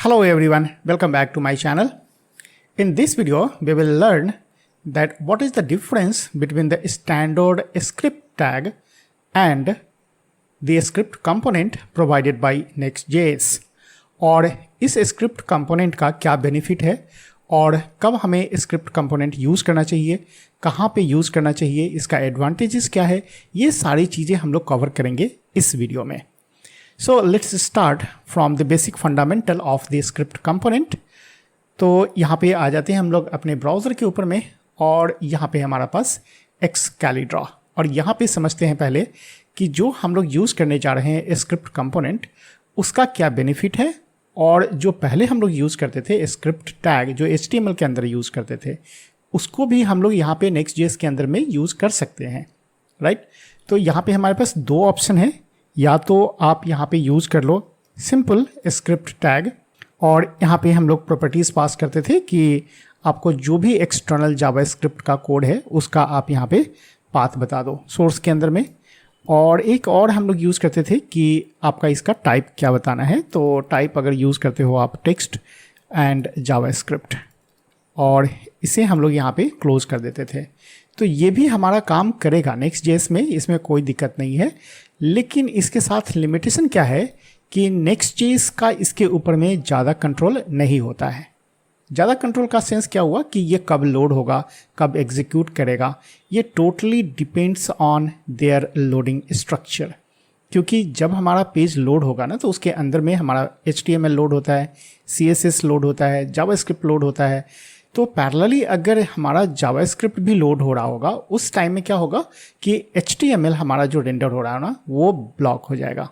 Hello everyone, welcome back to my channel. In this video, we will learn that what is the difference between the standard script tag and the script component provided by Next.js और इस script component का क्या benefit है और कब हमें script component use करना चाहिए, कहाँ पे यूज़ करना चाहिए, इसका advantages क्या है, ये सारी चीज़ें हम लोग कवर करेंगे इस वीडियो में. So let's start from the basic fundamental of the script component. तो यहाँ पे आ जाते हैं हम लोग अपने ब्राउज़र के ऊपर में और यहाँ पे हमारा पास Excalibur और यहाँ पे समझते हैं पहले कि जो हम लोग यूज़ करने जा रहे हैं स्क्रिप्ट कंपोनेंट उसका क्या बेनिफिट है और जो पहले हम लोग यूज़ करते थे स्क्रिप्ट टैग जो HTML के अंदर यूज़ करते थे उसको भी हम लोग यहाँ पे Next.js के अंदर में यूज़ कर सकते हैं, राइट. तो यहाँ पे हमारे पास दो ऑप्शन है, या तो आप यहाँ पे यूज़ कर लो सिंपल स्क्रिप्ट टैग और यहाँ पे हम लोग प्रॉपर्टीज़ पास करते थे कि आपको जो भी एक्सटर्नल जावास्क्रिप्ट का कोड है उसका आप यहाँ पे पाथ बता दो सोर्स के अंदर में. और एक और हम लोग यूज़ करते थे कि आपका इसका टाइप क्या बताना है, तो टाइप अगर यूज़ करते हो आप टेक्स्ट एंड जावास्क्रिप्ट और इसे हम लोग यहाँ पे क्लोज कर देते थे. तो ये भी हमारा काम करेगा Next.js में, इसमें कोई दिक्कत नहीं है. लेकिन इसके साथ लिमिटेशन क्या है कि Next.js का इसके ऊपर में ज़्यादा कंट्रोल नहीं होता है. ज़्यादा कंट्रोल का सेंस क्या हुआ कि ये कब लोड होगा, कब एग्जीक्यूट करेगा, ये totally depends on their loading structure. क्योंकि जब हमारा पेज लोड होगा ना तो उसके अंदर में हमारा HTML लोड होता है, CSS लोड होता है, जावास्क्रिप्ट लोड होता है. तो पैरेलली अगर हमारा जावास्क्रिप्ट भी लोड हो रहा होगा उस टाइम में क्या होगा कि HTML हमारा जो रेंडर हो रहा है ना वो ब्लॉक हो जाएगा,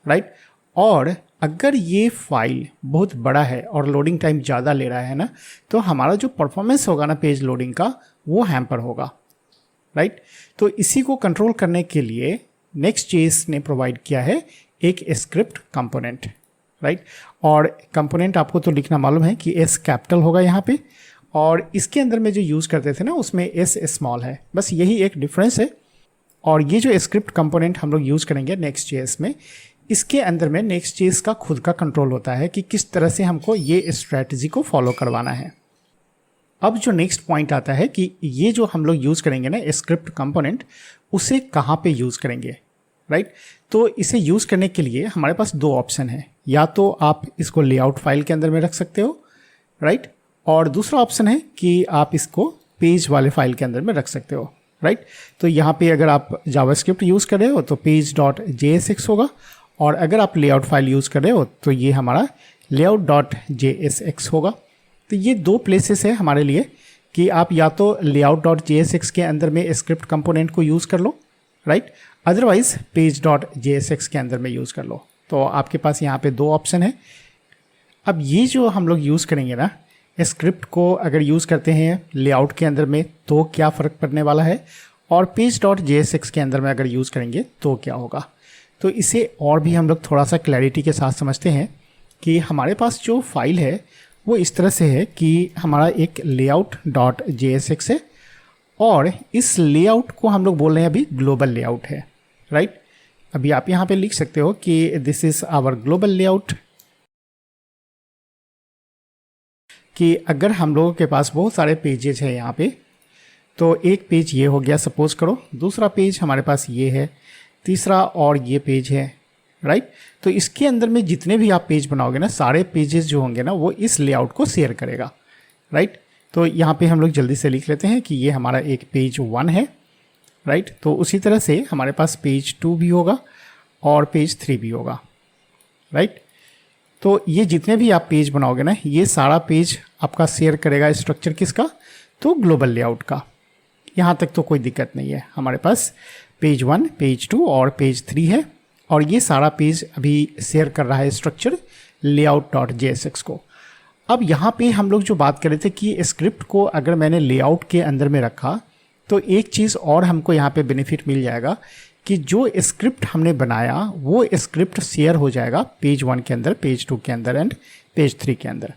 राइट. और अगर ये फाइल बहुत बड़ा है और लोडिंग टाइम ज़्यादा ले रहा है ना तो हमारा जो परफॉर्मेंस होगा ना पेज लोडिंग का वो हैम्पर होगा, राइट. तो इसी को कंट्रोल करने के लिए Next.js ने प्रोवाइड किया है एक स्क्रिप्ट कंपोनेंट, राइट. और कंपोनेंट आपको तो लिखना मालूम है कि S कैपिटल होगा यहाँ पे और इसके अंदर में जो यूज़ करते थे ना उसमें S स्मॉल है, बस यही एक डिफरेंस है. और ये जो स्क्रिप्ट कंपोनेंट हम लोग यूज़ करेंगे Next.js में, इसके अंदर में Next.js का खुद का कंट्रोल होता है कि किस तरह से हमको ये स्ट्रैटेजी को फॉलो करवाना है. अब जो नेक्स्ट पॉइंट आता है कि ये जो हम लोग यूज़ करेंगे ना स्क्रिप्ट कंपोनेंट उसे कहाँ पे यूज़ करेंगे, राइट. तो इसे यूज़ करने के लिए हमारे पास दो ऑप्शन है, या तो आप इसको लेआउट फाइल के अंदर में रख सकते हो, राइट. और दूसरा ऑप्शन है कि आप इसको पेज वाले फाइल के अंदर में रख सकते हो, राइट. तो यहाँ पे अगर आप जावास्क्रिप्ट यूज़ कर रहे हो तो page.jsx होगा और अगर आप लेआउट फाइल यूज़ कर रहे हो तो ये हमारा layout.jsx होगा. तो ये दो प्लेसेस है हमारे लिए कि आप या तो layout.jsx के अंदर में स्क्रिप्ट कंपोनेंट को यूज़ कर लो, राइट. अदरवाइज page.jsx के अंदर में यूज़ कर लो. तो आपके पास यहाँ पे दो ऑप्शन है. अब ये जो हम लोग यूज़ करेंगे ना स्क्रिप्ट को अगर यूज़ करते हैं लेआउट के अंदर में तो क्या फ़र्क पड़ने वाला है और page.jsx के अंदर में अगर यूज़ करेंगे तो क्या होगा. तो इसे और भी हम लोग थोड़ा सा क्लैरिटी के साथ समझते हैं कि हमारे पास जो फाइल है वो इस तरह से है कि हमारा एक layout.jsx है और इस लेआउट को हम लोग बोल रहे हैं अभी ग्लोबल लेआउट है, राइट. अभी आप यहाँ पे लिख सकते हो कि this is our global layout. कि अगर हम लोगों के पास बहुत सारे पेजेस हैं यहाँ पे तो एक पेज ये हो गया सपोज करो, दूसरा पेज हमारे पास ये है, तीसरा और ये पेज है, राइट. तो इसके अंदर में जितने भी आप पेज बनाओगे ना सारे पेजेस जो होंगे ना वो इस लेआउट को शेयर करेगा, राइट. तो यहाँ पे हम लोग जल्दी से लिख लेते हैं कि ये हमारा एक पेज 1 है, राइट. तो उसी तरह से हमारे पास पेज 2 भी होगा और पेज 3 भी होगा, राइट. तो ये जितने भी आप पेज बनाओगे ना ये सारा पेज आपका शेयर करेगा स्ट्रक्चर किसका, तो ग्लोबल लेआउट का. यहाँ तक तो कोई दिक्कत नहीं है. हमारे पास पेज 1, पेज 2 और पेज 3 है और ये सारा पेज अभी शेयर कर रहा है स्ट्रक्चर layout.jsx को. अब यहाँ पे हम लोग जो बात कर रहे थे कि स्क्रिप्ट को अगर मैंने लेआउट के अंदर में रखा तो एक चीज़ और हमको यहाँ पे बेनिफिट मिल जाएगा कि जो स्क्रिप्ट हमने बनाया वो स्क्रिप्ट शेयर हो जाएगा पेज 1 के अंदर, पेज 2 के अंदर एंड पेज 3 के अंदर.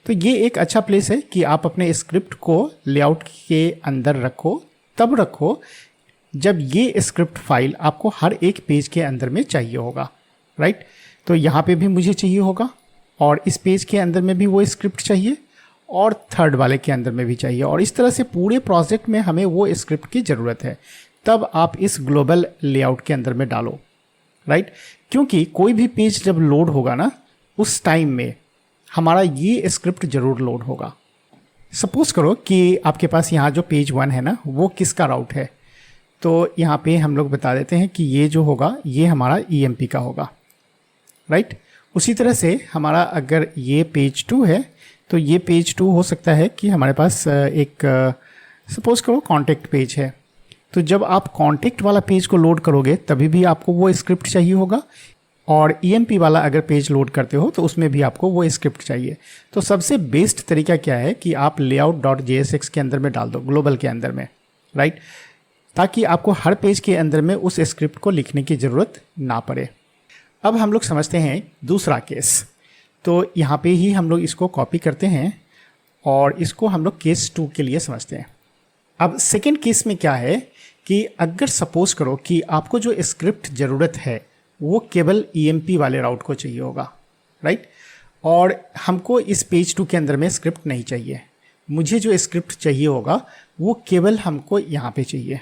तो ये एक अच्छा प्लेस है कि आप अपने स्क्रिप्ट को लेआउट के अंदर रखो, तब रखो जब ये स्क्रिप्ट फाइल आपको हर एक पेज के अंदर में चाहिए होगा, राइट. तो यहाँ पे भी मुझे चाहिए होगा और इस पेज के अंदर में भी वो स्क्रिप्ट चाहिए और थर्ड वाले के अंदर में भी चाहिए, और इस तरह से पूरे प्रोजेक्ट में हमें वो स्क्रिप्ट की ज़रूरत है। तब आप इस ग्लोबल लेआउट के अंदर में डालो, राइट। क्योंकि कोई भी पेज जब लोड होगा ना, उस टाइम में हमारा ये स्क्रिप्ट ज़रूर लोड होगा। सपोज करो कि आपके पास यहाँ जो पेज 1 है ना, वो किसका राउट है, तो यहाँ पे हम लोग बता देते हैं कि ये जो होगा ये हमारा EMP का होगा, राइट। उसी तरह से हमारा अगर ये पेज 2 है तो ये पेज 2 हो सकता है कि हमारे पास एक सपोज करो कॉन्टेक्ट पेज है। तो जब आप कॉन्टेक्ट वाला पेज को लोड करोगे तभी भी आपको वो स्क्रिप्ट चाहिए होगा, और EMP वाला अगर पेज लोड करते हो तो उसमें भी आपको वो स्क्रिप्ट चाहिए। तो सबसे बेस्ट तरीका क्या है कि आप layout.jsx के अंदर में डाल दो, ग्लोबल के अंदर में, राइट, ताकि आपको हर पेज के अंदर में उस स्क्रिप्ट को लिखने की ज़रूरत ना पड़े। अब हम लोग समझते हैं दूसरा केस। तो यहाँ पे ही हम लोग इसको कॉपी करते हैं और इसको हम लोग केस 2 के लिए समझते हैं। अब सेकेंड केस में क्या है कि अगर सपोज करो कि आपको जो स्क्रिप्ट ज़रूरत है वो केवल EMP वाले राउट को चाहिए होगा, राइट, और हमको इस पेज 2 के अंदर में स्क्रिप्ट नहीं चाहिए। मुझे जो स्क्रिप्ट चाहिए होगा वो केवल हमको यहाँ पे चाहिए।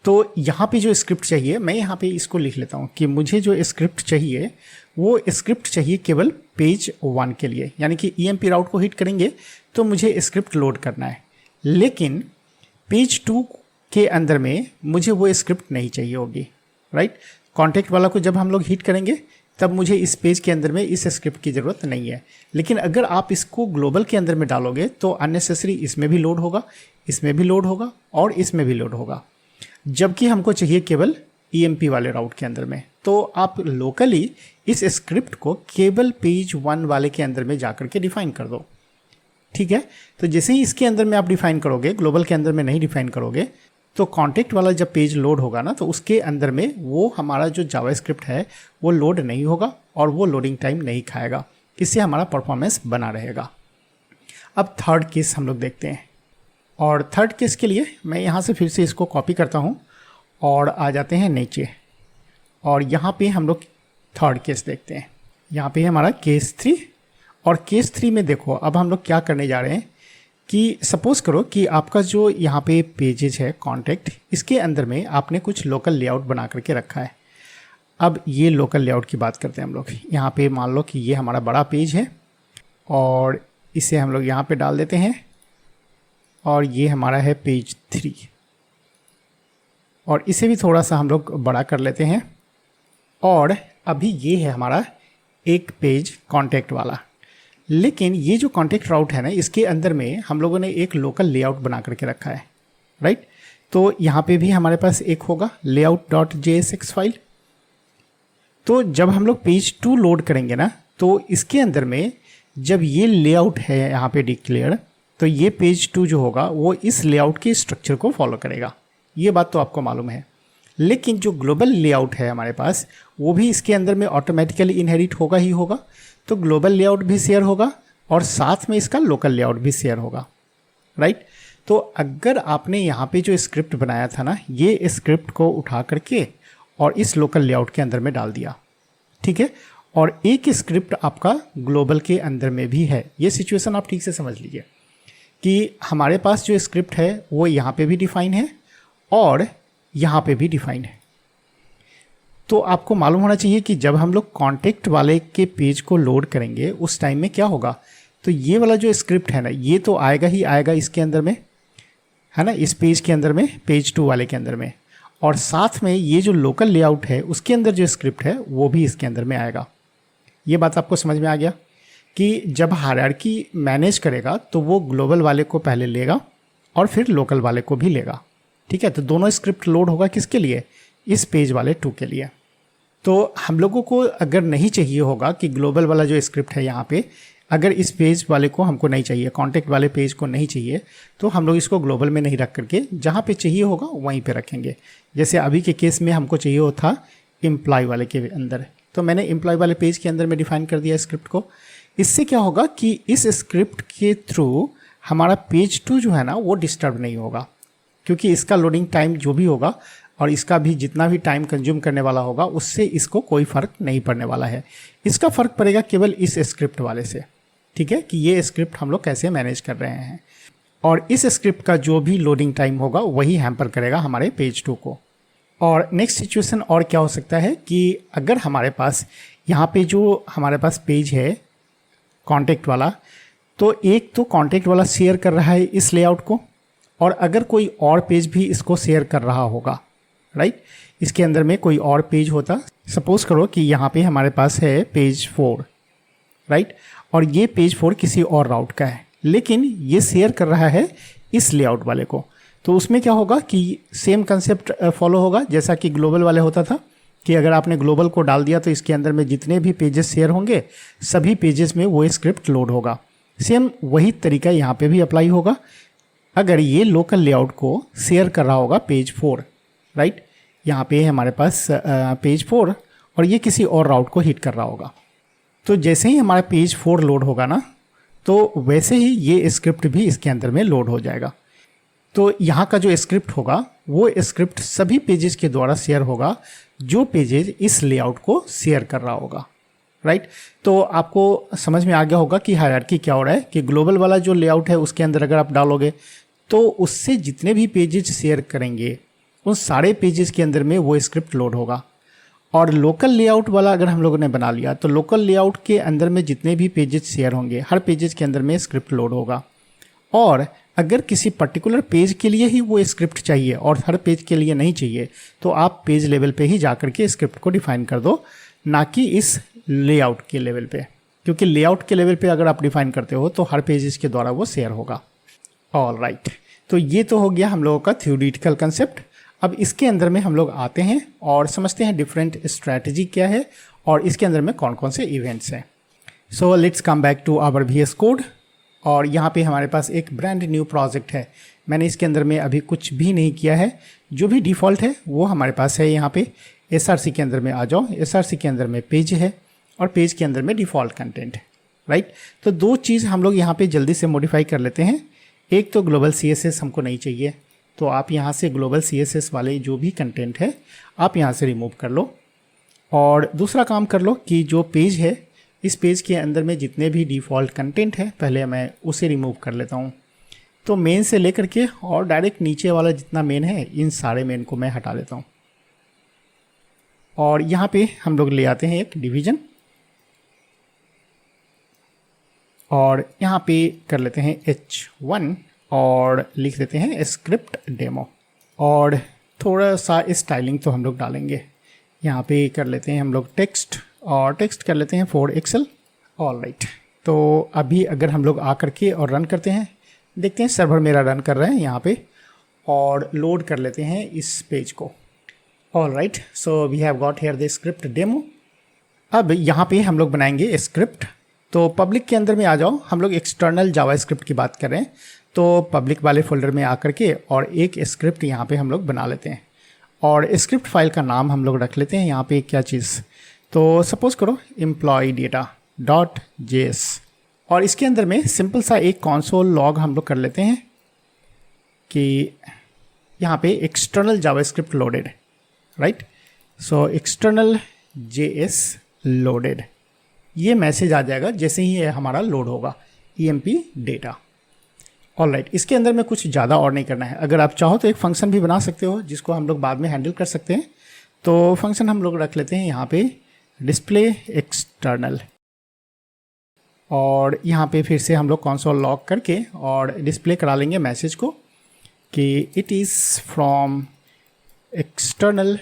तो यहाँ पे जो स्क्रिप्ट चाहिए, मैं यहाँ पे इसको लिख लेता हूँ कि मुझे जो स्क्रिप्ट चाहिए वो स्क्रिप्ट चाहिए केवल पेज 1 के लिए, यानी कि EMP राउट को हिट करेंगे तो मुझे स्क्रिप्ट लोड करना है, लेकिन पेज 2 के अंदर में मुझे वो स्क्रिप्ट नहीं चाहिए होगी, राइट। कॉन्टेक्ट वाला को जब हम लोग हिट करेंगे तब मुझे इस पेज के अंदर में इस स्क्रिप्ट की ज़रूरत नहीं है। लेकिन अगर आप इसको ग्लोबल के अंदर में डालोगे तो अननेसेसरी इसमें भी लोड होगा, इसमें भी लोड होगा और इसमें भी लोड होगा, जबकि हमको चाहिए केवल EMP वाले राउट के अंदर में। तो आप लोकली इस स्क्रिप्ट को केवल पेज 1 वाले के अंदर में जाकर के डिफाइन कर दो, ठीक है। तो जैसे ही इसके अंदर में आप डिफाइन करोगे, ग्लोबल के अंदर में नहीं डिफाइन करोगे, तो कॉन्टेक्ट वाला जब पेज लोड होगा ना, तो उसके अंदर में वो हमारा जो जावास्क्रिप्ट है वो लोड नहीं होगा और वो लोडिंग टाइम नहीं खाएगा। इससे हमारा परफॉर्मेंस बना रहेगा। अब थर्ड केस हम लोग देखते हैं, और थर्ड केस के लिए मैं यहाँ से फिर से इसको कॉपी करता हूँ और आ जाते हैं नीचे, और यहाँ पे हम लोग थर्ड केस देखते हैं। यहाँ पे हमारा केस 3, और केस 3 में देखो अब हम लोग क्या करने जा रहे हैं कि सपोज़ करो कि आपका जो यहाँ पे पेजेज है कॉन्टेक्ट, इसके अंदर में आपने कुछ लोकल लेआउट बना करके रखा है। अब ये लोकल लेआउट की बात करते हैं हम लोग। यहाँ पे मान लो कि ये हमारा बड़ा पेज है और इसे हम लोग यहाँ पे डाल देते हैं, और ये हमारा है पेज 3, और इसे भी थोड़ा सा हम लोग बड़ा कर लेते हैं। और अभी ये है हमारा एक पेज कॉन्टेक्ट वाला, लेकिन ये जो कॉन्टेक्ट राउट है ना, इसके अंदर में हम लोगों ने एक लोकल लेआउट बना करके रखा है, राइट। तो यहाँ पे भी हमारे पास एक होगा layout.jsx फाइल। तो जब हम लोग पेज 2 लोड करेंगे ना, तो इसके अंदर में जब ये लेआउट है यहाँ पे डिक्लेयर, तो ये पेज 2 जो होगा वो इस लेआउट के स्ट्रक्चर को फॉलो करेगा। ये बात तो आपको मालूम है। लेकिन जो ग्लोबल लेआउट है हमारे पास, वो भी इसके अंदर में ऑटोमेटिकली इनहेरिट होगा ही होगा। तो ग्लोबल लेआउट भी शेयर होगा और साथ में इसका लोकल लेआउट भी शेयर होगा, राइट। तो अगर आपने यहाँ पे जो स्क्रिप्ट बनाया था ना, ये स्क्रिप्ट को उठा करके और इस लोकल लेआउट के अंदर में डाल दिया, ठीक है, और एक स्क्रिप्ट आपका ग्लोबल के अंदर में भी है। ये सिचुएशन आप ठीक से समझ लीजिए कि हमारे पास जो स्क्रिप्ट है वो यहाँ पे भी डिफाइन है और यहाँ पे भी डिफाइन है। तो आपको मालूम होना चाहिए कि जब हम लोग कॉन्टेक्ट वाले के पेज को लोड करेंगे उस टाइम में क्या होगा। तो ये वाला जो स्क्रिप्ट है ना, ये तो आएगा ही आएगा इसके अंदर में, है ना, इस पेज के अंदर में, पेज 2 वाले के अंदर में, और साथ में ये जो लोकल लेआउट है उसके अंदर जो स्क्रिप्ट है वो भी इसके अंदर में आएगा। ये बात आपको समझ में आ गया कि जब हायरार्की मैनेज करेगा तो वो ग्लोबल वाले को पहले लेगा और फिर लोकल वाले को भी लेगा, ठीक है। तो दोनों स्क्रिप्ट लोड होगा किसके लिए, इस पेज वाले 2 के लिए। तो हम लोगों को अगर नहीं चाहिए होगा कि ग्लोबल वाला जो स्क्रिप्ट है यहाँ पे, अगर इस पेज वाले को हमको नहीं चाहिए, कॉन्टेक्ट वाले पेज को नहीं चाहिए, तो हम लोग इसको ग्लोबल में नहीं रख करके जहाँ पे चाहिए होगा वहीं पे रखेंगे। जैसे अभी के केस में हमको चाहिए हो था एम्प्लॉय वाले के अंदर, तो मैंने एम्प्लॉय वाले पेज के अंदर में डिफाइन कर दिया स्क्रिप्ट को। इससे क्या होगा कि इस स्क्रिप्ट के थ्रू हमारा पेज 2 जो है ना वो डिस्टर्ब नहीं होगा, क्योंकि इसका लोडिंग टाइम जो भी होगा और इसका भी जितना भी टाइम कंज्यूम करने वाला होगा उससे इसको कोई फ़र्क नहीं पड़ने वाला है। इसका फ़र्क पड़ेगा केवल इस स्क्रिप्ट वाले से, ठीक है, कि ये स्क्रिप्ट हम लोग कैसे मैनेज कर रहे हैं। और इस स्क्रिप्ट का जो भी लोडिंग टाइम होगा वही हैम्पर करेगा हमारे पेज 2 को। और नेक्स्ट सिचुएशन और क्या हो सकता है कि अगर हमारे पास यहाँ पे जो हमारे पास पेज है कॉन्टेक्ट वाला, तो एक तो कॉन्टेक्ट वाला शेयर कर रहा है इस लेआउट को, और अगर कोई और पेज भी इसको शेयर कर रहा होगा, राइट, इसके अंदर में कोई और पेज होता, सपोज करो कि यहाँ पे हमारे पास है पेज 4, राइट, और ये पेज 4 किसी और राउट का है, लेकिन ये शेयर कर रहा है इस लेआउट वाले को, तो उसमें क्या होगा कि सेम कंसेप्ट फॉलो होगा जैसा कि ग्लोबल वाले होता था, कि अगर आपने ग्लोबल को डाल दिया तो इसके अंदर में जितने भी पेजेस शेयर होंगे सभी पेजेस में वो स्क्रिप्ट लोड होगा। सेम वही तरीका यहाँ पे भी अप्लाई होगा। अगर ये लोकल लेआउट को शेयर कर रहा होगा पेज 4, राइट, यहाँ पे हमारे पास पेज 4 और ये किसी और राउट को हिट कर रहा होगा, तो जैसे ही हमारा पेज 4 लोड होगा ना, तो वैसे ही ये स्क्रिप्ट भी इसके अंदर में लोड हो जाएगा। तो यहाँ का जो स्क्रिप्ट होगा वो स्क्रिप्ट सभी पेजेस के द्वारा शेयर होगा जो पेजेस इस लेआउट को शेयर कर रहा होगा, राइट। तो आपको समझ में आ गया होगा कि हायरार्की क्या हो रहा है, कि ग्लोबल वाला जो लेआउट है उसके अंदर अगर आप डालोगे तो उससे जितने भी पेजेस शेयर करेंगे उन सारे पेजेस के अंदर में वो स्क्रिप्ट लोड होगा। और लोकल लेआउट वाला अगर हम लोगों ने बना लिया तो लोकल लेआउट के अंदर में जितने भी पेजेस शेयर होंगे हर पेजेस के अंदर में स्क्रिप्ट लोड होगा। और अगर किसी पर्टिकुलर पेज के लिए ही वो स्क्रिप्ट चाहिए और हर पेज के लिए नहीं चाहिए, तो आप पेज लेवल पे ही जाकर के स्क्रिप्ट को डिफाइन कर दो, ना कि इस लेआउट के लेवल पे, क्योंकि लेआउट के लेवल पे अगर आप डिफाइन करते हो तो हर पेजेस के द्वारा वो शेयर होगा। ऑल राइट, तो ये तो हो गया हम लोगों का थ्योरेटिकल कंसेप्ट। अब इसके अंदर में हम लोग आते हैं और समझते हैं डिफरेंट स्ट्रैटेजी क्या है और इसके अंदर में कौन कौन से इवेंट्स हैं। So let's come back to our VS code. और यहाँ पे हमारे पास एक ब्रांड न्यू प्रोजेक्ट है। मैंने इसके अंदर में अभी कुछ भी नहीं किया है, जो भी डिफ़ॉल्ट है वो हमारे पास है। यहाँ पे SRC के अंदर में आ जाओ, SRC के अंदर में पेज है और पेज के अंदर में डिफ़ॉल्ट कंटेंट है, राइट। तो दो चीज़ हम लोग यहाँ पे जल्दी से मॉडिफाई कर लेते हैं। एक तो ग्लोबल CSS हमको नहीं चाहिए, तो आप यहाँ से ग्लोबल CSS वाले जो भी कंटेंट है आप यहाँ से रिमूव कर लो। और दूसरा काम कर लो कि जो पेज है इस पेज के अंदर में जितने भी डिफ़ॉल्ट कंटेंट है पहले मैं उसे रिमूव कर लेता हूँ। तो मेन से लेकर के और डायरेक्ट नीचे वाला जितना मेन है इन सारे मेन को मैं हटा देता हूँ। और यहाँ पे हम लोग ले आते हैं एक डिवीज़न और यहाँ पे कर लेते हैं H1 और लिख देते हैं स्क्रिप्ट डेमो। और थोड़ा सा स्टाइलिंग तो हम लोग डालेंगे। यहाँ पे कर लेते हैं हम लोग टेक्स्ट और टेक्स्ट कर लेते हैं फॉर एक्सेल। ऑल राइट, तो अभी अगर हम लोग आ करके और रन करते हैं, देखते हैं सर्वर मेरा रन कर रहा है यहाँ पे, और लोड कर लेते हैं इस पेज को। All right, so we have got here the script demo. अब यहाँ पे हम लोग बनाएंगे स्क्रिप्ट। तो पब्लिक के अंदर में आ जाओ, हम लोग एक्सटर्नल जावास्क्रिप्ट की बात कर रहे हैं, तो पब्लिक वाले फोल्डर में आकर के और एक स्क्रिप्ट यहाँ पे हम लोग बना लेते हैं। और स्क्रिप्ट फाइल का नाम हम लोग रख लेते हैं यहाँ पे क्या चीज़, तो सपोज करो employee-data.js। और इसके अंदर में सिंपल सा एक कंसोल लॉग हम लोग कर लेते हैं कि यहाँ पे external JavaScript loaded, right. So external JS loaded, ये मैसेज आ जाएगा जैसे ही ये हमारा लोड होगा EMP डेटा। ऑल राइट, इसके अंदर में कुछ ज़्यादा और नहीं करना है। अगर आप चाहो तो एक फंक्शन भी बना सकते हो जिसको हम लोग बाद में हैंडल कर सकते हैं। तो फंक्शन हम लोग रख लेते हैं यहाँ पे डिस्प्ले एक्सटर्नल, और यहाँ पे फिर से हम लोग कंसोल लॉग करके और डिस्प्ले करा लेंगे मैसेज को कि it is from external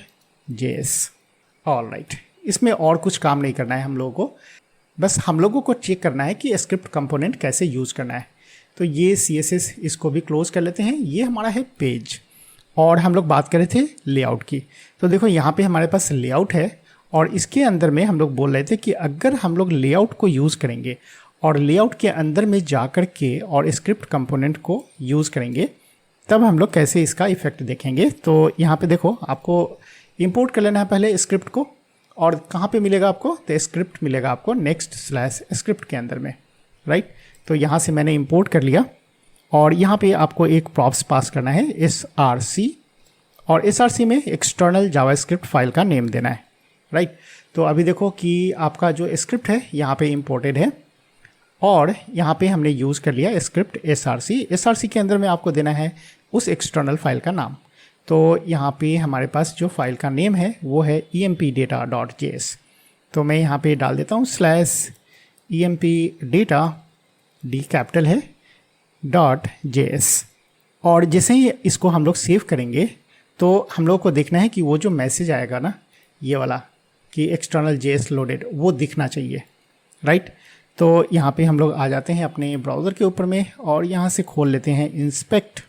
JS। All right, इसमें और कुछ काम नहीं करना है हम लोगों को, बस हम लोगों को चेक करना है कि स्क्रिप्ट कंपोनेंट कैसे यूज़ करना है। तो ये CSS इसको भी क्लोज कर लेते हैं। ये हमारा है पेज, और हम लोग बात कर रहे थे लेआउट की। तो देखो यहाँ पे हमारे पास लेआउट है और इसके अंदर में हम लोग बोल रहे थे कि अगर हम लोग लेआउट को यूज़ करेंगे और लेआउट के अंदर में जा कर के और स्क्रिप्ट कंपोनेंट को यूज़ करेंगे तब हम लोग कैसे इसका इफेक्ट देखेंगे। तो यहाँ पे देखो, आपको इंपोर्ट कर लेना है पहले स्क्रिप्ट को, और कहाँ पे मिलेगा आपको, तो स्क्रिप्ट मिलेगा आपको next/script के अंदर में, राइट। तो यहाँ से मैंने इंपोर्ट कर लिया और यहाँ पे आपको एक प्रॉप्स पास करना है SRC, और src में एक्सटर्नल जावास्क्रिप्ट फाइल का नेम देना है, राइट। तो अभी देखो कि आपका जो स्क्रिप्ट है यहाँ पे इंपोर्टेड है और यहाँ पे हमने यूज़ कर लिया स्क्रिप्ट src के अंदर में आपको देना है उस एक्सटर्नल फाइल का नाम। तो यहाँ पे हमारे पास जो फाइल का नेम है वो है empdata.js। तो मैं यहाँ पे डाल देता हूँ /empdata, डी कैपिटल है, .js। और जैसे ही इसको हम लोग सेव करेंगे तो हम लोग को देखना है कि वो जो मैसेज आएगा ना, ये वाला कि एक्सटर्नल JS लोडेड, वो दिखना चाहिए, राइट। तो यहाँ पे हम लोग आ जाते हैं अपने ब्राउज़र के ऊपर में और यहाँ से खोल लेते हैं इंस्पेक्ट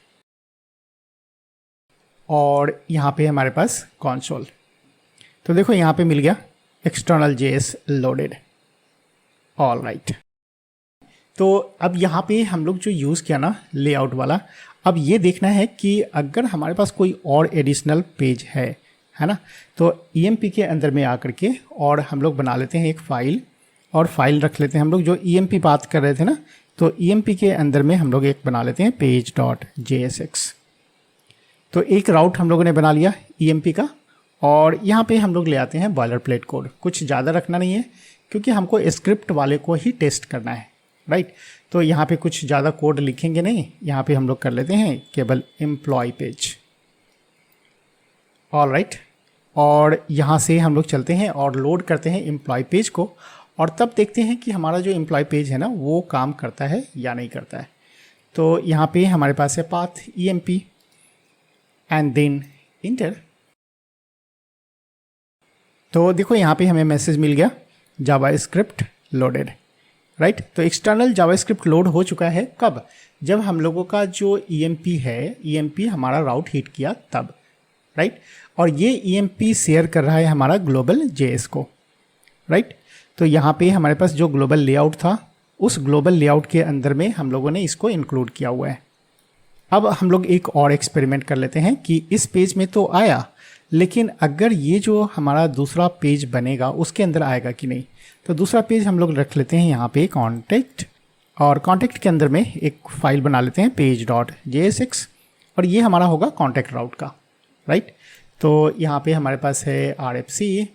और यहाँ पे हमारे पास कंसोल। तो देखो यहाँ पे मिल गया external JS loaded, all right. तो अब यहाँ पे हम लोग जो यूज़ किया ना लेआउट वाला, अब ये देखना है कि अगर हमारे पास कोई और एडिशनल पेज है ना, तो EMP के अंदर में आकर के और हम लोग बना लेते हैं एक फ़ाइल और फाइल रख लेते हैं हम लोग जो EMP बात कर रहे थे ना, तो EMP के अंदर में हम लोग एक बना लेते हैं page.jsx। तो एक राउट हम लोगों ने बना लिया EMP का और यहाँ पे हम लोग ले आते हैं बॉयलर प्लेट कोड। कुछ ज़्यादा रखना नहीं है क्योंकि हमको स्क्रिप्ट वाले को ही टेस्ट करना है, राइट। तो यहाँ पे कुछ ज़्यादा कोड लिखेंगे नहीं, यहाँ पे हम लोग कर लेते हैं केवल एम्प्लॉय पेज, ऑल राइट। और यहाँ से हम लोग चलते हैं और लोड करते हैं एम्प्लॉय पेज को और तब देखते हैं कि हमारा जो एम्प्लॉय पेज है ना वो काम करता है या नहीं करता है। तो यहाँ पे हमारे पास है path EMP and then enter. तो देखो यहाँ पे हमें मैसेज मिल गया जावास्क्रिप्ट लोडेड, राइट। तो एक्सटर्नल जावास्क्रिप्ट लोड हो चुका है कब? जब हम लोगों का जो EMP है, EMP हमारा राउट हिट किया तब, राइट। और ये EMP शेयर कर रहा है हमारा ग्लोबल JS को, राइट। तो यहाँ पे हमारे पास जो ग्लोबल लेआउट था उस ग्लोबल लेआउट के अंदर में हम लोगों ने इसको इंक्लूड किया हुआ है। अब हम लोग एक और एक्सपेरिमेंट कर लेते हैं कि इस पेज में तो आया, लेकिन अगर ये जो हमारा दूसरा पेज बनेगा उसके अंदर आएगा कि नहीं। तो दूसरा पेज हम लोग रख लेते हैं यहाँ पे कॉन्टेक्ट और कॉन्टेक्ट के अंदर में एक फाइल बना लेते हैं page.jsx और ये हमारा होगा कॉन्टेक्ट राउट का, राइट। तो यहाँ पे हमारे पास है RFC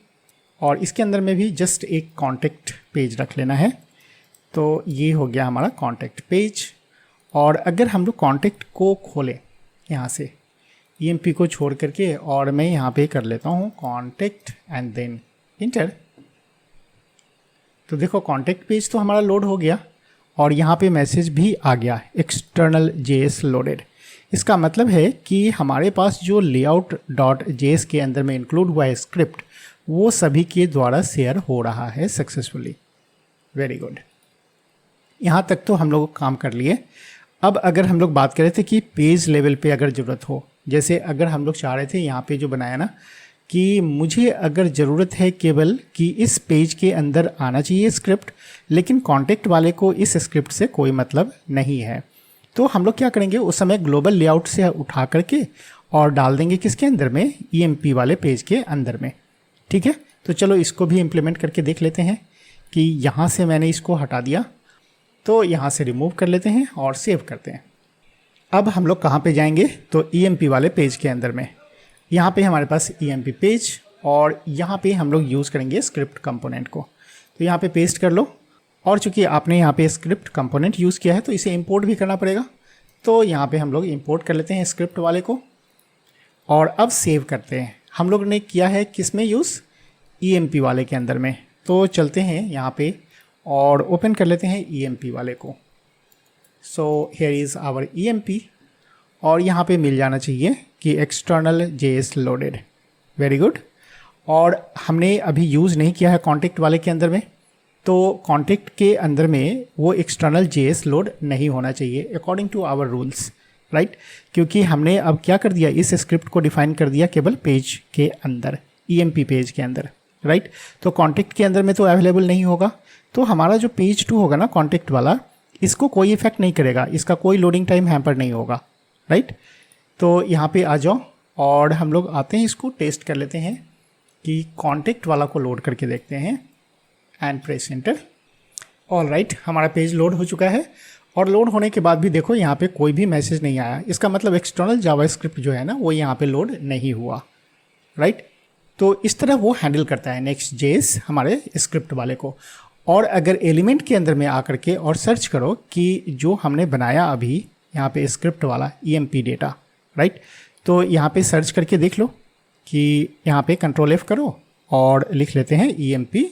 और इसके अंदर में भी जस्ट एक कॉन्टेक्ट पेज रख लेना है। तो ये हो गया हमारा कॉन्टेक्ट पेज। और अगर हम लोग कॉन्टेक्ट को खोलें यहाँ से EMP को छोड़ करके और मैं यहाँ पे कर लेता हूँ कॉन्टेक्ट एंड देन इंटर। तो देखो कॉन्टेक्ट पेज तो हमारा लोड हो गया और यहाँ पे मैसेज भी आ गया एक्सटर्नल JS लोडेड। इसका मतलब है कि हमारे पास जो layout.js के अंदर में इंक्लूड हुआ है स्क्रिप्ट, वो सभी के द्वारा शेयर हो रहा है सक्सेसफुली। वेरी गुड, यहाँ तक तो हम लोग काम कर लिए। अब अगर हम लोग बात कर रहे थे कि पेज लेवल पे अगर ज़रूरत हो, जैसे अगर हम लोग चाह रहे थे यहाँ पे जो बनाया ना कि मुझे अगर ज़रूरत है केवल कि इस पेज के अंदर आना चाहिए स्क्रिप्ट, लेकिन कॉन्टेक्ट वाले को इस स्क्रिप्ट से कोई मतलब नहीं है, तो हम लोग क्या करेंगे उस समय ग्लोबल लेआउट से उठा करके और डाल देंगे किसके अंदर में, EMP वाले पेज के अंदर में, ठीक है। तो चलो इसको भी इम्प्लीमेंट करके देख लेते हैं कि यहाँ से मैंने इसको हटा दिया, तो यहाँ से रिमूव कर लेते हैं और सेव करते हैं। अब हम लोग कहाँ पे जाएंगे, तो EMP वाले पेज के अंदर में। यहाँ पे हमारे पास EMP पेज और यहाँ पे हम लोग यूज़ करेंगे स्क्रिप्ट कंपोनेंट को। तो यहाँ पे पेस्ट कर लो और चूंकि आपने यहाँ पे स्क्रिप्ट कंपोनेंट यूज़ किया है तो इसे इंपोर्ट भी करना पड़ेगा। तो यहाँ पे हम लोग इंपोर्ट कर लेते हैं स्क्रिप्ट वाले को और अब सेव करते हैं। हम लोग ने किया है किस में यूज़, EMP वाले के अंदर में। तो चलते हैं यहाँ पे और ओपन कर लेते हैं EMP वाले को। So here is our EMP और यहाँ पे मिल जाना चाहिए कि external JS loaded. Very good. और हमने अभी यूज़ नहीं किया है कॉन्टेक्ट वाले के अंदर में, तो कॉन्टेक्ट के अंदर में वो एक्सटर्नल JS लोड नहीं होना चाहिए according to our rules, right. क्योंकि हमने अब क्या कर दिया, इस स्क्रिप्ट को डिफाइन कर दिया केवल पेज के अंदर, EMP पेज के अंदर, राइट। तो कॉन्टेक्ट के अंदर में तो अवेलेबल नहीं होगा। तो हमारा जो पेज 2 होगा ना कॉन्टेक्ट वाला, इसको कोई इफेक्ट नहीं करेगा, इसका कोई लोडिंग टाइम हैम्पर नहीं होगा, राइट। तो यहाँ पे आ जाओ और हम लोग आते हैं, इसको टेस्ट कर लेते हैं कि कॉन्टेक्ट वाला को लोड करके देखते हैं and press enter. All right, हमारा पेज लोड हो चुका है और लोड होने के बाद भी देखो यहाँ पे कोई भी मैसेज नहीं आया, इसका मतलब एक्सटर्नल जावास्क्रिप्ट जो है ना वो यहाँ पे लोड नहीं हुआ, राइट। तो इस तरह वो हैंडल करता है नेक्स्ट.js हमारे स्क्रिप्ट वाले को। और अगर एलिमेंट के अंदर में आकर के और सर्च करो कि जो हमने बनाया अभी यहाँ पे स्क्रिप्ट वाला emp डेटा, राइट, तो यहाँ पे सर्च करके देख लो कि यहाँ पे कंट्रोल F करो और लिख लेते हैं emp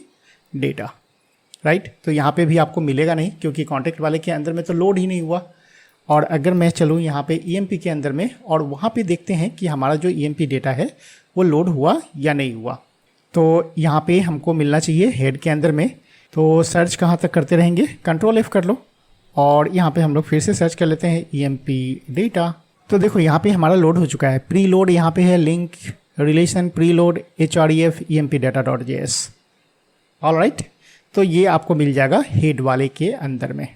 डेटा, राइट। तो यहाँ पे भी आपको मिलेगा नहीं क्योंकि कॉन्टेक्ट वाले के अंदर में तो लोड ही नहीं हुआ। और अगर मैं चलूँ यहाँ पे emp के अंदर में और वहाँ पे देखते हैं कि हमारा जो emp डेटा है वो लोड हुआ या नहीं हुआ, तो यहाँ पे हमको मिलना चाहिए हेड के अंदर में। तो सर्च कहाँ तक करते रहेंगे, कंट्रोल F कर लो और यहाँ पे हम लोग फिर से सर्च कर लेते हैं emp डेटा। तो देखो यहाँ पे हमारा लोड हो चुका है, प्री लोड यहाँ पे है link relation pre load href emp data.js, alright. तो ये आपको मिल जाएगा हेड वाले के अंदर में।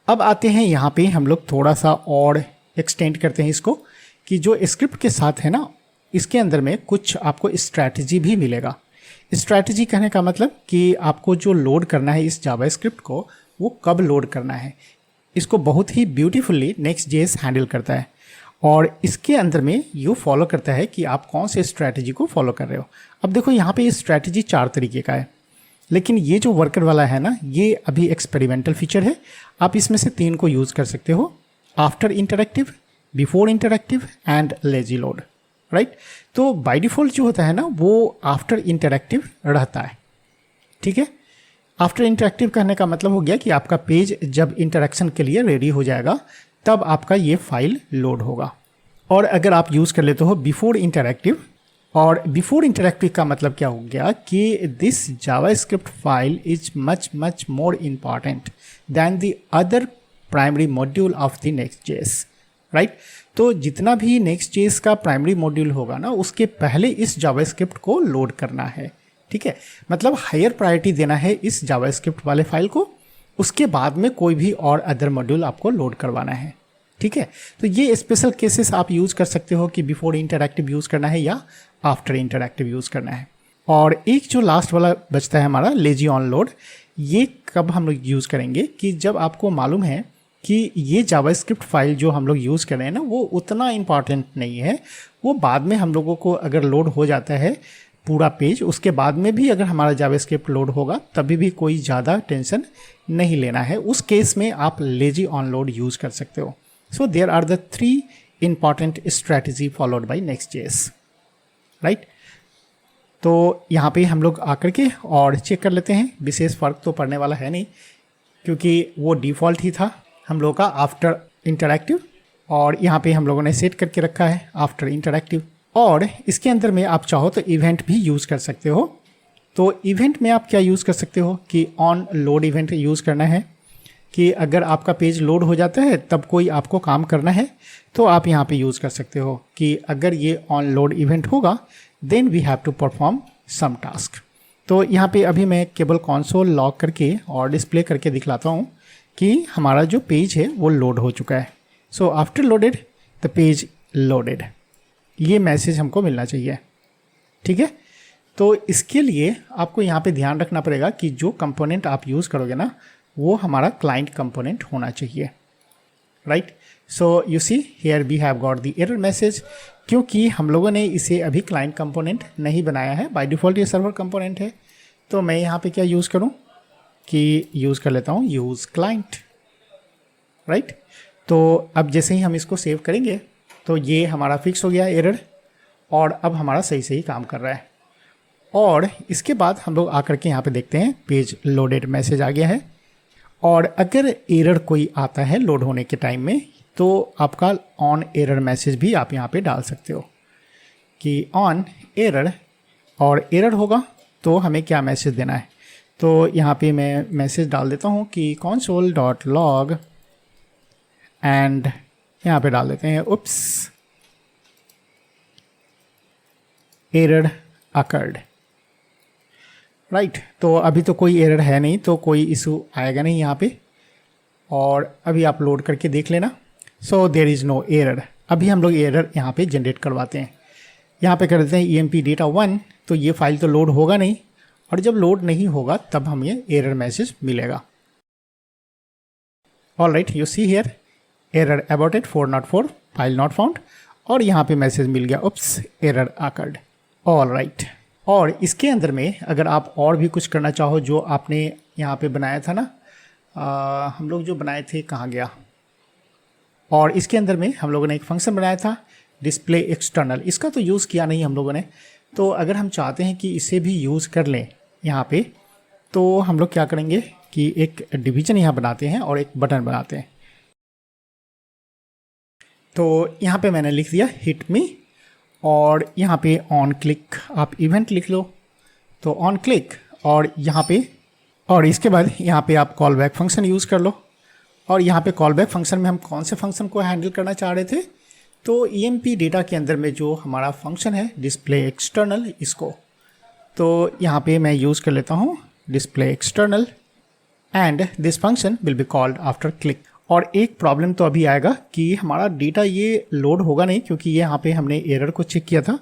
अब आते हैं यहाँ पे हम लोग थोड़ा सा और एक्सटेंड करते हैं इसको कि जो स्क्रिप्ट के साथ है ना इसके अंदर में कुछ आपको स्ट्रैटेजी भी मिलेगा। स्ट्रैटेजी कहने का मतलब कि आपको जो लोड करना है इस जावास्क्रिप्ट को वो कब लोड करना है, इसको बहुत ही ब्यूटीफुली नेक्स्ट.js हैंडल करता है। और इसके अंदर में ये फॉलो करता है कि आप कौन से स्ट्रैटेजी को फॉलो कर रहे हो। अब देखो यहाँ पे ये स्ट्रैटेजी 4 तरीके का है, लेकिन ये जो वर्कर वाला है ना ये अभी एक्सपेरिमेंटल फीचर है। आप इसमें से 3 को यूज़ कर सकते हो, after interactive, before interactive and lazy load, right. तो बाय डिफ़ॉल्ट जो होता है ना वो आफ्टर इंटरैक्टिव रहता है, ठीक है। आफ्टर इंटरैक्टिव कहने का मतलब हो गया कि आपका पेज जब इंटरैक्शन के लिए रेडी हो जाएगा तब आपका ये फाइल लोड होगा। और अगर आप यूज़ कर लेते हो बिफोर इंटरैक्टिव, और बिफोर इंटरैक्टिव का मतलब क्या हो गया कि this JavaScript file is much more important than the other primary module of the नेक्स्ट.js, राइट। तो जितना भी नेक्स्ट.js का प्राइमरी मॉड्यूल होगा ना उसके पहले इस जावास्क्रिप्ट को लोड करना है, ठीक है। मतलब हायर प्रायोरिटी देना है इस जावास्क्रिप्ट वाले फाइल को, उसके बाद में कोई भी और अदर मॉड्यूल आपको लोड करवाना है, ठीक है। तो ये स्पेशल केसेस आप यूज़ कर सकते हो कि बिफोर इंटरैक्टिव यूज़ करना है या आफ्टर इंटरैक्टिव यूज़ करना है। और एक जो लास्ट वाला बचता है हमारा लेजी ऑन लोड, ये कब हम लोग यूज़ करेंगे कि जब आपको मालूम है कि ये जावास्क्रिप्ट फाइल जो हम लोग यूज़ कर रहे हैं ना वो उतना इम्पॉर्टेंट नहीं है, वो बाद में हम लोगों को अगर लोड हो जाता है पूरा पेज, उसके बाद में भी अगर हमारा जावास्क्रिप्ट लोड होगा तभी भी कोई ज़्यादा टेंशन नहीं लेना है। उस केस में आप लेजी ऑन लोड यूज़ कर सकते हो। So there are the 3 important strategy followed by नेक्स्ट.js, राइट। तो यहाँ पे हम लोग आकर के और चेक कर लेते हैं, विशेष फ़र्क तो पड़ने वाला है नहीं क्योंकि वो डिफ़ॉल्ट ही था हम लोगों का आफ्टर इंटरैक्टिव, और यहाँ पे हम लोगों ने सेट करके रखा है आफ्टर इंटरैक्टिव। और इसके अंदर में आप चाहो तो इवेंट भी यूज़ कर सकते हो। तो इवेंट में आप क्या यूज़ कर सकते हो कि ऑन लोड इवेंट यूज़ करना है कि अगर आपका पेज लोड हो जाता है तब कोई आपको काम करना है तो आप यहाँ पे यूज़ कर सकते हो कि अगर ये ऑन लोड इवेंट होगा then we have to perform some task. तो यहाँ पे अभी मैं केवल कंसोल लॉग करके और डिस्प्ले करके दिखलाता हूँ कि हमारा जो पेज है वो लोड हो चुका है। So after loaded the page loaded, ये मैसेज हमको मिलना चाहिए, ठीक है। तो इसके लिए आपको यहाँ पे ध्यान रखना पड़ेगा कि जो कंपोनेंट आप यूज़ करोगे ना वो हमारा क्लाइंट कंपोनेंट होना चाहिए, right. So you see here we have got the error message, क्योंकि हम लोगों ने इसे अभी क्लाइंट कंपोनेंट नहीं बनाया है, बाय डिफ़ॉल्ट ये सर्वर कंपोनेंट है। तो मैं यहाँ पे क्या यूज़ करूँ कि यूज़ कर लेता हूँ यूज़ क्लाइंट, राइट। तो अब जैसे ही हम इसको सेव करेंगे तो ये हमारा फिक्स हो गया एरर, और अब हमारा सही से ही काम कर रहा है। और इसके बाद हम लोग आकर के यहाँ पे देखते हैं पेज लोडेड मैसेज आ गया है। और अगर एरर कोई आता है लोड होने के टाइम में तो आपका ऑन एरर मैसेज भी आप यहाँ पे डाल सकते हो कि ऑन एरर, और एरर होगा तो हमें क्या मैसेज देना है। तो यहाँ पे मैं मैसेज डाल देता हूँ कि console.log एंड यहाँ पे डाल देते हैं उप्स एरर अकर्ड, राइट। तो अभी तो कोई एरर है नहीं तो कोई इशू आएगा नहीं यहाँ पे, और अभी आप लोड करके देख लेना। So there is no error. अभी हम लोग एरर यहाँ पे जनरेट करवाते हैं, यहाँ पे कर देते हैं emp data 1, तो ये फाइल तो लोड होगा नहीं, और जब लोड नहीं होगा तब हमें एरर मैसेज मिलेगा। All right, you see here error aborted 404 file not found, और यहाँ पे मैसेज मिल गया oops error occurred. All right, और इसके अंदर में अगर आप और भी कुछ करना चाहो जो आपने यहाँ पे बनाया था ना, हम लोग जो बनाए थे कहाँ गया, और इसके अंदर में हम लोगों ने एक फंक्शन बनाया था डिस्प्ले एक्सटर्नल, इसका तो यूज़ किया नहीं हम लोगों ने। तो अगर हम चाहते हैं कि इसे भी यूज़ कर लें यहाँ पे, तो हम लोग क्या करेंगे कि एक डिवीजन यहाँ बनाते हैं और एक बटन बनाते हैं। तो यहाँ पे मैंने लिख दिया हिट मी, और यहाँ पे ऑन क्लिक आप इवेंट लिख लो, तो ऑन क्लिक, और यहाँ पे, और इसके बाद यहाँ पे आप कॉल बैक फंक्शन यूज़ कर लो। और यहाँ पे कॉल बैक फंक्शन में हम कौन से फंक्शन को हैंडल करना चाह रहे थे, तो EMP डेटा के अंदर में जो हमारा फंक्शन है डिस्प्ले एक्सटर्नल, इसको तो यहाँ पे मैं यूज़ कर लेता हूँ display external, and this function will be called after click. और एक प्रॉब्लम तो अभी आएगा कि हमारा डेटा ये लोड होगा नहीं, क्योंकि ये यहाँ पे हमने एरर को चेक किया था,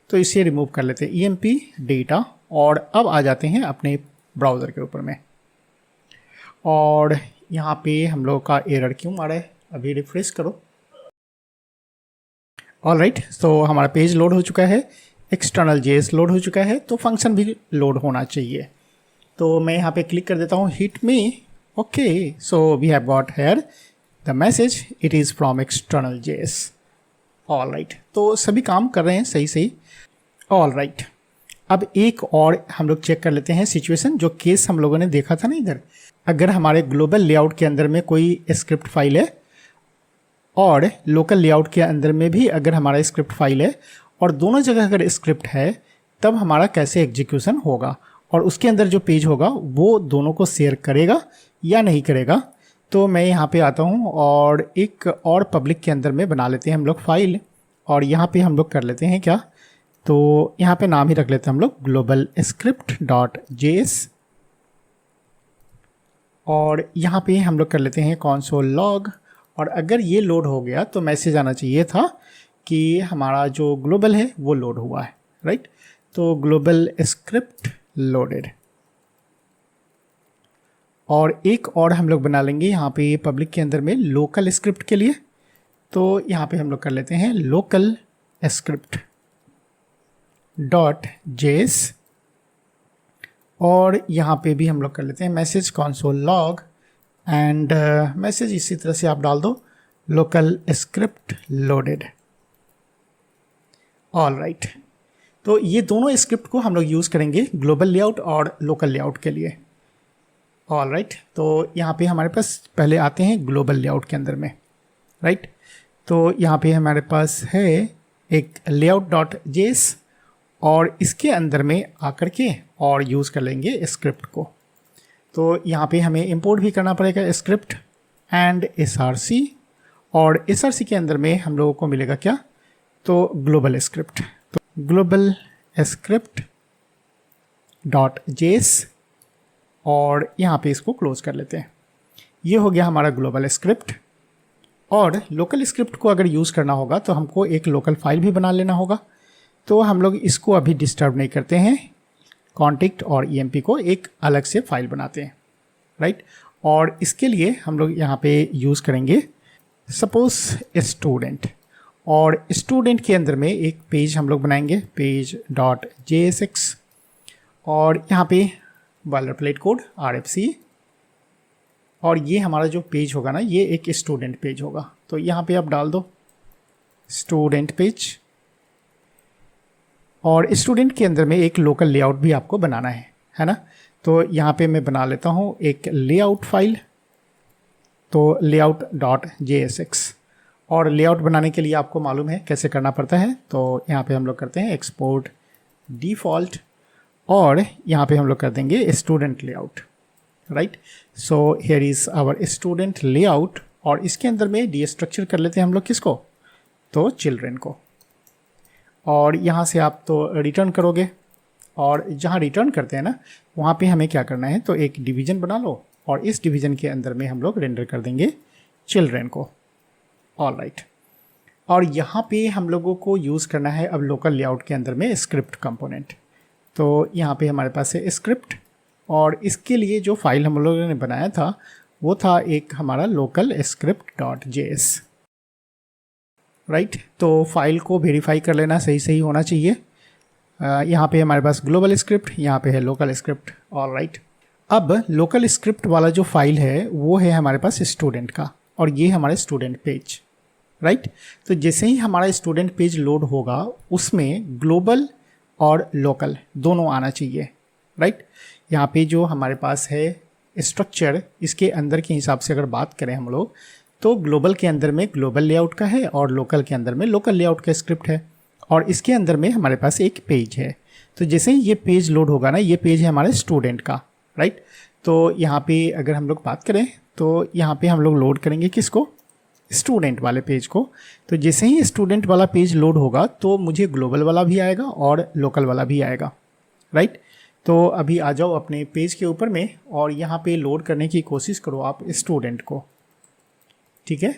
तो इसे रिमूव कर लेते हैं EMP डेटा, और अब आ जाते हैं अपने ब्राउज़र के ऊपर में। और यहाँ पे हम लोग का एरर क्यों आ रहा है, अभी रिफ्रेश करो। ऑल राइट, तो हमारा पेज लोड हो चुका है, एक्सटर्नल JS लोड हो चुका है, तो फंक्शन भी लोड होना चाहिए। तो मैं यहाँ पे क्लिक कर देता हूँ hit me, okay, so we have got here the message it is from external JS। All right, तो सभी काम कर रहे हैं सही सही। ऑल राइट, अब एक और हम लोग चेक कर लेते हैं सिचुएशन, जो केस हम लोगों ने देखा था ना इधर। अगर हमारे ग्लोबल लेआउट के अंदर में कोई स्क्रिप्ट फाइल है और लोकल लेआउट के अंदर में भी अगर हमारा स्क्रिप्ट फाइल है, और दोनों जगह अगर स्क्रिप्ट है, तब हमारा कैसे एग्जीक्यूशन होगा, और उसके अंदर जो पेज होगा वो दोनों को शेयर करेगा या नहीं करेगा। तो मैं यहाँ पे आता हूँ और एक और पब्लिक के अंदर में बना लेते हैं हम लोग फाइल, और यहाँ पे हम लोग कर लेते हैं क्या, तो यहाँ पे नाम ही रख लेते हैं हम लोग ग्लोबल स्क्रिप्ट डॉट JS, और यहाँ पे हम लोग कर लेते हैं console log। और अगर ये लोड हो गया तो मैसेज आना चाहिए था कि हमारा जो ग्लोबल है वो लोड हुआ है, राइट। तो ग्लोबल स्क्रिप्ट लोडेड, और एक और हम लोग बना लेंगे यहाँ पे पब्लिक के अंदर में लोकल स्क्रिप्ट के लिए। तो यहाँ पे हम लोग कर लेते हैं लोकल स्क्रिप्ट डॉट JS, और यहाँ पे भी हम लोग कर लेते हैं message console log, and message इसी तरह से आप डाल दो local script loaded. All right, तो ये दोनों स्क्रिप्ट को हम लोग यूज़ करेंगे ग्लोबल लेआउट और लोकल लेआउट के लिए। ऑल राइट, तो यहाँ पे हमारे पास पहले आते हैं ग्लोबल लेआउट के अंदर में, राइट। तो यहाँ पे हमारे पास है एक लेआउट डॉट JS, और इसके अंदर में आकर के और यूज़ कर लेंगे स्क्रिप्ट को। तो यहाँ पे हमें इंपोर्ट भी करना पड़ेगा स्क्रिप्ट एंड SRC, और SRC के अंदर में हम लोगों को मिलेगा क्या, तो ग्लोबल स्क्रिप्ट। तो ग्लोबल स्क्रिप्ट डॉट JS, और यहाँ पे इसको क्लोज कर लेते हैं। ये हो गया हमारा ग्लोबल स्क्रिप्ट। और लोकल स्क्रिप्ट को अगर यूज़ करना होगा तो हमको एक लोकल फाइल भी बना लेना होगा। तो हम लोग इसको अभी डिस्टर्ब नहीं करते हैं, कॉन्टेक्ट और EMP को एक अलग से फाइल बनाते हैं, राइट। और इसके लिए हम लोग यहाँ पे यूज़ करेंगे सपोज स्टूडेंट, और स्टूडेंट के अंदर में एक पेज हम लोग बनाएंगे पेज डॉट JSX, और यहाँ पे बॉलर प्लेट कोड RFC, और ये हमारा जो पेज होगा ना ये एक स्टूडेंट पेज होगा। तो यहाँ पे आप डाल दो स्टूडेंट पेज, और स्टूडेंट के अंदर में एक लोकल लेआउट भी आपको बनाना है ना। तो यहाँ पे मैं बना लेता हूँ एक लेआउट फाइल, तो लेआउट डॉट JSX, और लेआउट बनाने के लिए आपको मालूम है कैसे करना पड़ता है। तो यहाँ पे हम लोग करते हैं एक्सपोर्ट डिफ़ॉल्ट, और यहाँ पे हम लोग कर देंगे student layout, right. So here is our student layout, और इसके अंदर में डीस्ट्रक्चर कर लेते हैं हम लोग किसको, तो चिल्ड्रेन को। और यहाँ से आप तो रिटर्न करोगे, और जहाँ रिटर्न करते हैं ना वहाँ पे हमें क्या करना है, तो एक डिवीज़न बना लो, और इस डिवीज़न के अंदर में हम लोग रेंडर कर देंगे चिल्ड्रेन को। ऑल राइट, और यहाँ पे हम लोगों को यूज़ करना है अब लोकल लेआउट के अंदर में स्क्रिप्ट कंपोनेंट। तो यहाँ पे हमारे पास है स्क्रिप्ट, और इसके लिए जो फाइल हम लोगों ने बनाया था वो था एक हमारा local script dot JS, right. तो फाइल को वेरीफाई कर लेना, सही सही होना चाहिए। यहाँ पे हमारे पास ग्लोबल स्क्रिप्ट, यहाँ पे है लोकल स्क्रिप्ट, ऑल राइट। अब लोकल स्क्रिप्ट वाला जो फाइल है वो है हमारे पास स्टूडेंट का, और ये हमारे स्टूडेंट पेज, राइट। तो जैसे ही हमारा स्टूडेंट पेज लोड होगा उसमें ग्लोबल और लोकल दोनों आना चाहिए, राइट। यहाँ पे जो हमारे पास है स्ट्रक्चर, इसके अंदर के हिसाब से अगर बात करें हम लोग, तो ग्लोबल के अंदर में ग्लोबल लेआउट का है और लोकल के अंदर में लोकल लेआउट का स्क्रिप्ट है, और इसके अंदर में हमारे पास एक पेज है। तो जैसे ही ये पेज लोड होगा ना, ये पेज है हमारे स्टूडेंट का, राइट। तो यहाँ पे अगर हम लोग बात करें तो यहाँ पे हम लोग लोड करेंगे किसको, स्टूडेंट वाले पेज को। तो जैसे ही स्टूडेंट वाला पेज लोड होगा तो मुझे ग्लोबल वाला भी आएगा और लोकल वाला भी आएगा, राइट। तो अभी आ जाओ अपने पेज के ऊपर में और यहाँ पे लोड करने की कोशिश करो आप स्टूडेंट को, ठीक है।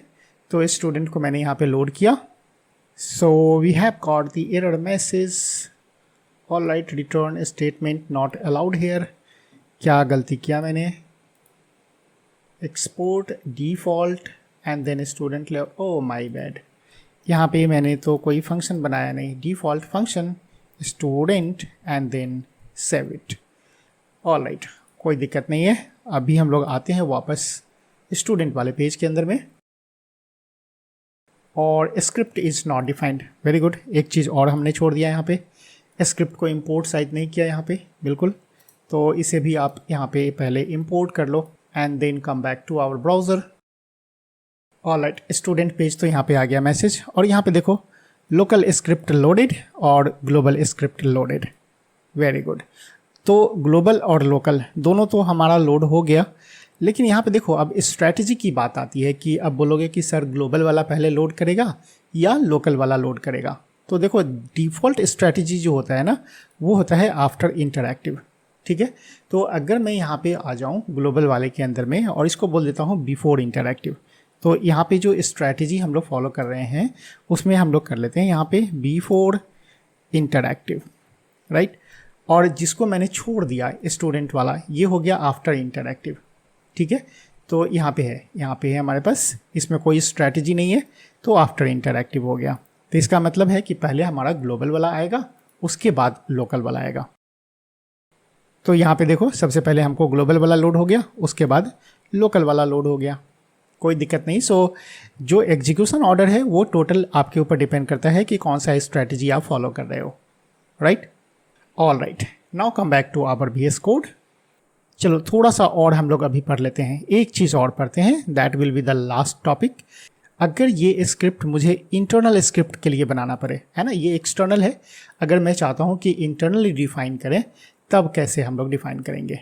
तो स्टूडेंट को मैंने यहाँ पे लोड किया। So we have got the error message, all right, return statement not allowed here. क्या गलती किया मैंने, export default and then student ले, ओ माय बैड, यहाँ पे मैंने तो कोई फंक्शन बनाया नहीं, default function student and then save it, all right, कोई दिक्कत नहीं है। अभी हम लोग आते हैं वापस स्टूडेंट वाले पेज के अंदर में, और script is not defined, very good. एक चीज़ और हमने छोड़ दिया यहाँ पे, स्क्रिप्ट को इंपोर्ट साइड नहीं किया यहाँ पे, बिल्कुल। तो इसे भी आप यहाँ पे पहले इंपोर्ट कर लो and then come back to our browser, all right. Student page तो यहाँ पे आ गया मैसेज, और यहाँ पे देखो लोकल स्क्रिप्ट लोडेड और global script loaded, very good. तो ग्लोबल और लोकल दोनों तो हमारा लोड हो गया, लेकिन यहाँ पे देखो अब स्ट्रैटेजी की बात आती है कि अब बोलोगे कि सर ग्लोबल वाला पहले लोड करेगा या लोकल वाला लोड करेगा। तो देखो डिफ़ॉल्ट स्ट्रैटेजी जो होता है ना, वो होता है आफ्टर इंटरैक्टिव, ठीक है। तो अगर मैं यहाँ पे आ जाऊँ ग्लोबल वाले के अंदर में और इसको बोल देता हूँ बिफोर इंटरैक्टिव, तो यहाँ पे जो स्ट्रैटेजी हम लोग फॉलो कर रहे हैं उसमें हम लोग कर लेते हैं यहाँ पे बिफोर इंटरैक्टिव, राइट। और जिसको मैंने छोड़ दिया स्टूडेंट वाला, ये हो गया आफ्टर इंटरैक्टिव, ठीक है। तो यहाँ पे है हमारे पास, इसमें कोई स्ट्रैटेजी नहीं है, तो आफ्टर इंटरैक्टिव हो गया। तो इसका मतलब है कि पहले हमारा ग्लोबल वाला आएगा, उसके बाद लोकल वाला आएगा। तो यहाँ पे देखो सबसे पहले हमको ग्लोबल वाला लोड हो गया, उसके बाद लोकल वाला लोड हो गया, कोई दिक्कत नहीं। सो जो एग्जीक्यूशन ऑर्डर है वो टोटल आपके ऊपर डिपेंड करता है कि कौन सा स्ट्रैटेजी आप फॉलो कर रहे हो, right. All right, now come back to our VS code. चलो थोड़ा सा और हम लोग अभी पढ़ लेते हैं, एक चीज़ और पढ़ते हैं, that will be the last topic. अगर ये स्क्रिप्ट मुझे इंटरनल स्क्रिप्ट के लिए बनाना पड़े, है ना, ये एक्सटर्नल है, अगर मैं चाहता हूँ कि इंटरनली डिफाइन करें, तब कैसे हम लोग डिफाइन करेंगे।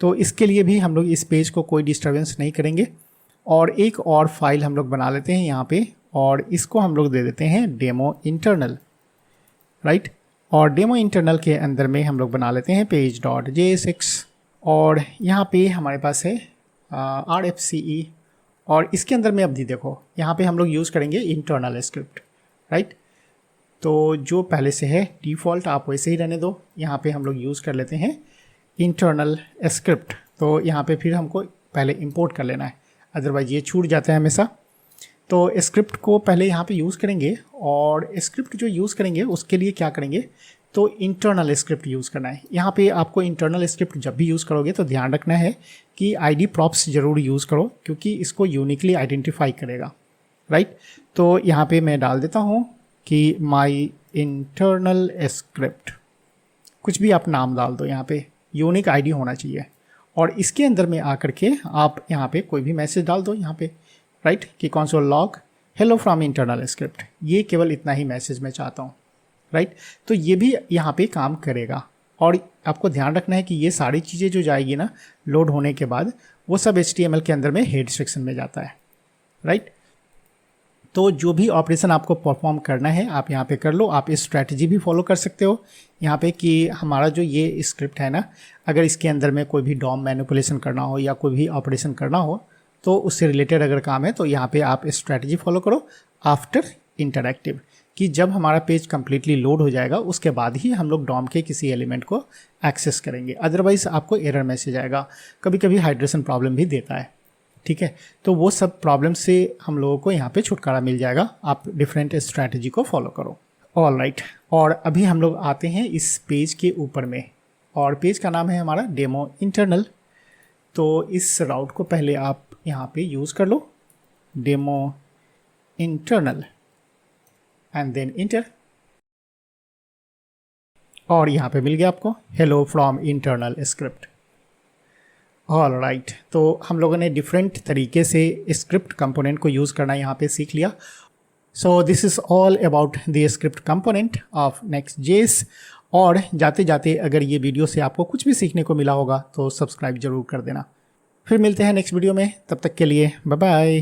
तो इसके लिए भी हम लोग इस पेज को कोई डिस्टर्बेंस नहीं करेंगे, और एक और फाइल हम लोग बना लेते हैं यहाँ पे, और इसको हम लोग दे देते हैं डेमो इंटरनल, राइट। और डेमो इंटरनल के अंदर में हम लोग बना लेते हैं पेज डॉट JSX, और यहाँ पे हमारे पास है RFCE, और इसके अंदर में अब देखो यहाँ पे हम लोग यूज़ करेंगे इंटरनल स्क्रिप्ट, राइट। तो जो पहले से है डिफ़ॉल्ट आप वैसे ही रहने दो, यहाँ पे हम लोग यूज़ कर लेते हैं इंटरनल स्क्रिप्ट। तो यहाँ पे फिर हमको पहले इंपोर्ट कर लेना है, अदरवाइज ये छूट जाता है हमेशा। तो स्क्रिप्ट को पहले यहाँ पे यूज़ करेंगे, और स्क्रिप्ट जो यूज़ करेंगे उसके लिए क्या करेंगे, तो इंटरनल स्क्रिप्ट यूज़ करना है। यहाँ पे आपको इंटरनल स्क्रिप्ट जब भी यूज़ करोगे तो ध्यान रखना है कि ID प्रॉप्स ज़रूर यूज़ करो, क्योंकि इसको यूनिकली आइडेंटिफाई करेगा, राइट। तो यहाँ पे मैं डाल देता हूँ कि माई इंटरनल स्क्रिप्ट, कुछ भी आप नाम डाल दो, यहाँ पे यूनिक ID होना चाहिए, और इसके अंदर में आकर के आप यहाँ पे कोई भी मैसेज डाल दो यहाँ पे, राइट, कि console log hello from internal script, ये केवल इतना ही मैसेज मैं चाहता हूँ, राइट। तो ये भी यहाँ पे काम करेगा, और आपको ध्यान रखना है कि ये सारी चीज़ें जो जाएगी ना लोड होने के बाद, वो सब HTML के अंदर में हेड सेक्शन में जाता है, राइट। तो जो भी ऑपरेशन आपको परफॉर्म करना है आप यहाँ पे कर लो। आप इस स्ट्रैटेजी भी फॉलो कर सकते हो यहाँ पे कि हमारा जो ये स्क्रिप्ट है ना, अगर इसके अंदर में कोई भी डॉम मैनिपुलेशन करना हो या कोई भी ऑपरेशन करना हो, तो उससे रिलेटेड अगर काम है तो यहाँ पे आप स्ट्रैटेजी फॉलो करो आफ्टर इंटरैक्टिव, कि जब हमारा पेज कम्प्लीटली लोड हो जाएगा उसके बाद ही हम लोग डॉम के किसी एलिमेंट को एक्सेस करेंगे, अदरवाइज आपको एरर मैसेज आएगा, कभी कभी हाइड्रेशन प्रॉब्लम भी देता है, ठीक है, तो वो सब प्रॉब्लम से हम लोगों को यहाँ पे छुटकारा मिल जाएगा, आप डिफरेंट स्ट्रैटेजी को फॉलो करो। ऑल राइट, और अभी हम लोग आते हैं इस पेज के ऊपर में, और पेज का नाम है हमारा डेमो इंटरनल। तो इस राउट को पहले आप यहाँ पे यूज़ कर लो, demo internal and then enter, और यहाँ पे मिल गया आपको hello from internal script. All right, तो हम लोगों ने डिफरेंट तरीके से स्क्रिप्ट कंपोनेंट को यूज़ करना यहाँ पे सीख लिया। So this is all about the script component of Next.js। और जाते जाते अगर ये वीडियो से आपको कुछ भी सीखने को मिला होगा तो सब्सक्राइब जरूर कर देना। फिर मिलते हैं नेक्स्ट वीडियो में, तब तक के लिए बाय बाय।